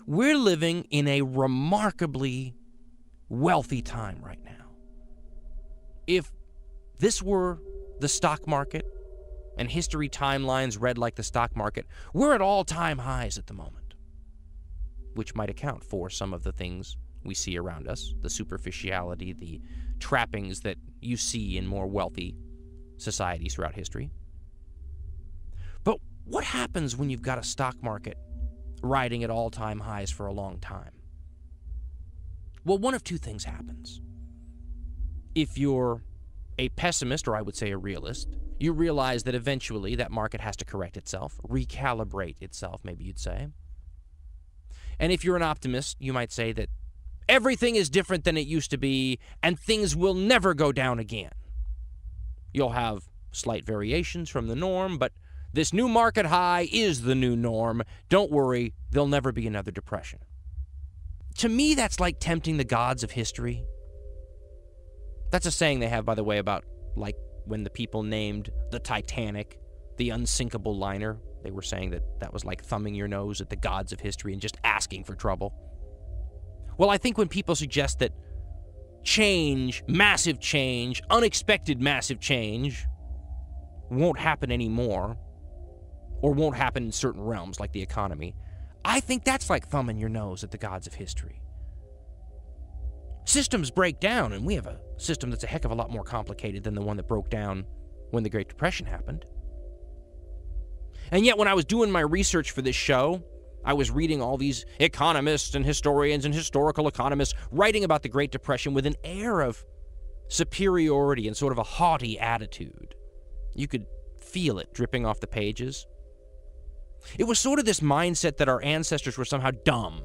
We're living in a remarkably wealthy time right now. If this were the stock market and history timelines read like the stock market, we're at all-time highs at the moment, which might account for some of the things we see around us, the superficiality, the trappings that you see in more wealthy societies throughout history. But what happens when you've got a stock market riding at all-time highs for a long time? Well, one of two things happens. If you're a pessimist, or I would say a realist, you realize that eventually that market has to correct itself, recalibrate itself, maybe you'd say. And if you're an optimist, you might say that everything is different than it used to be, and things will never go down again. You'll have slight variations from the norm, but this new market high is the new norm. Don't worry, there'll never be another depression. To me, that's like tempting the gods of history. That's a saying they have, by the way, about like when the people named the Titanic the unsinkable liner. They were saying that that was like thumbing your nose at the gods of history and just asking for trouble. Well, I think when people suggest that change, massive change, unexpected massive change won't happen anymore, or won't happen in certain realms like the economy, I think that's like thumbing your nose at the gods of history. Systems break down, and we have a system that's a heck of a lot more complicated than the one that broke down when the Great Depression happened. And yet, when I was doing my research for this show, I was reading all these economists and historians and historical economists writing about the Great Depression with an air of superiority and sort of a haughty attitude. You could feel it dripping off the pages. It was sort of this mindset that our ancestors were somehow dumb.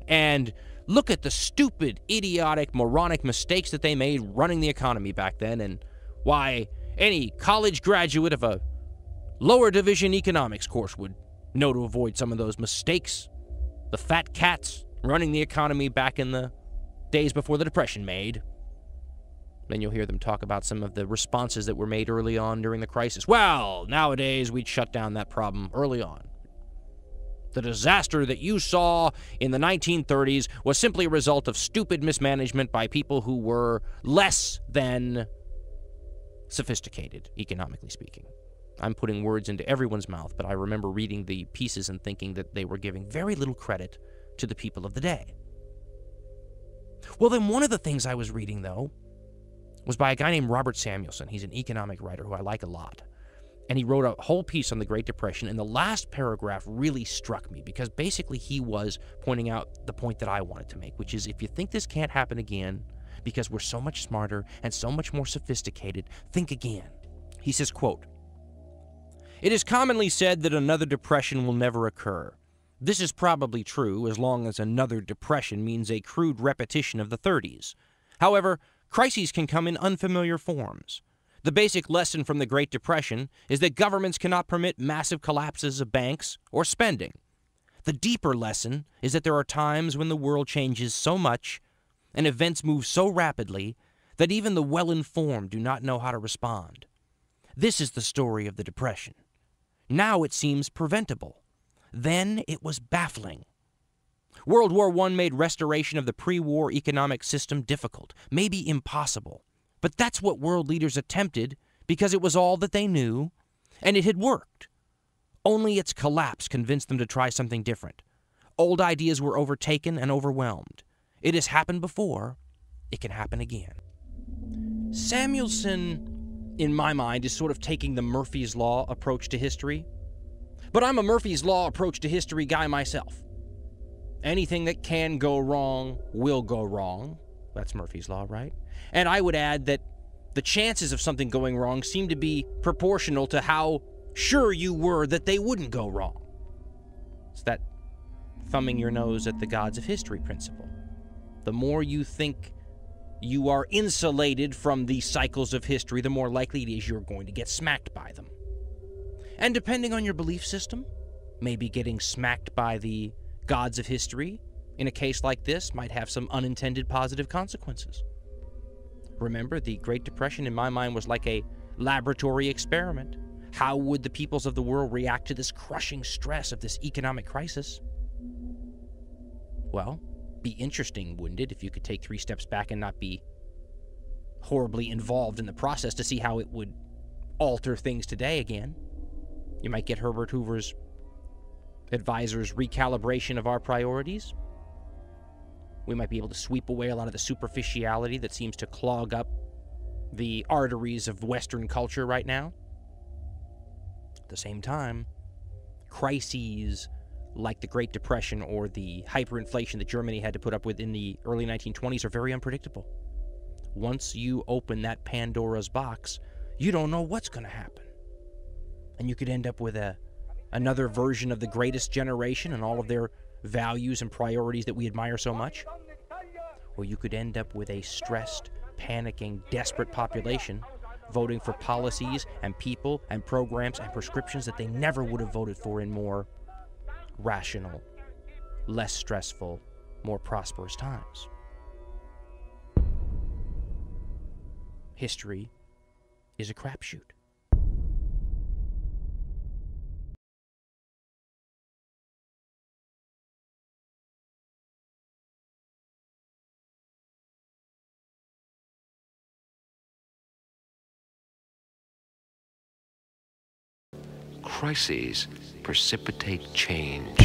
And look at the stupid, idiotic, moronic mistakes that they made running the economy back then, and why any college graduate of a lower division economics course would know to avoid some of those mistakes the fat cats running the economy back in the days before the Depression made. Then you'll hear them talk about some of the responses that were made early on during the crisis. Well, nowadays we'd shut down that problem early on. The disaster that you saw in the 1930s was simply a result of stupid mismanagement by people who were less than sophisticated, economically speaking. I'm putting words into everyone's mouth, but I remember reading the pieces and thinking that they were giving very little credit to the people of the day. Well, then one of the things I was reading, though, was by a guy named Robert Samuelson. He's an economic writer who I like a lot. And he wrote a whole piece on the Great Depression, and the last paragraph really struck me because basically he was pointing out the point that I wanted to make, which is if you think this can't happen again because we're so much smarter and so much more sophisticated, think again. He says, quote, "It is commonly said that another depression will never occur. This is probably true as long as another depression means a crude repetition of the 30s. However, crises can come in unfamiliar forms. The basic lesson from the Great Depression is that governments cannot permit massive collapses of banks or spending. The deeper lesson is that there are times when the world changes so much and events move so rapidly that even the well-informed do not know how to respond. This is the story of the Depression. Now it seems preventable. Then it was baffling. World War I made restoration of the pre-war economic system difficult, maybe impossible. But that's what world leaders attempted because it was all that they knew, and it had worked. Only its collapse convinced them to try something different. Old ideas were overtaken and overwhelmed. It has happened before. It can happen again." Samuelson, in my mind, is sort of taking the Murphy's Law approach to history. But I'm a Murphy's Law approach to history guy myself. Anything that can go wrong will go wrong. That's Murphy's Law, right? And I would add that the chances of something going wrong seem to be proportional to how sure you were that they wouldn't go wrong. It's that thumbing your nose at the gods of history principle. The more you think you are insulated from the cycles of history, the more likely it is you're going to get smacked by them. And depending on your belief system, maybe getting smacked by the gods of history in a case like this might have some unintended positive consequences. Remember, the Great Depression, in my mind, was like a laboratory experiment. How would the peoples of the world react to this crushing stress of this economic crisis? Well, be interesting, wouldn't it, if you could take 3 steps back and not be horribly involved in the process to see how it would alter things today again? You might get Herbert Hoover's advisor's recalibration of our priorities. We might be able to sweep away a lot of the superficiality that seems to clog up the arteries of Western culture right now. At the same time, crises like the Great Depression or the hyperinflation that Germany had to put up with in the early 1920s are very unpredictable. Once you open that Pandora's box, you don't know what's going to happen. And you could end up with another version of the greatest generation and all of their values and priorities that we admire so much. Or you could end up with a stressed, panicking, desperate population voting for policies and people and programs and prescriptions that they never would have voted for in more rational, less stressful, more prosperous times. History is a crapshoot. Crises precipitate change.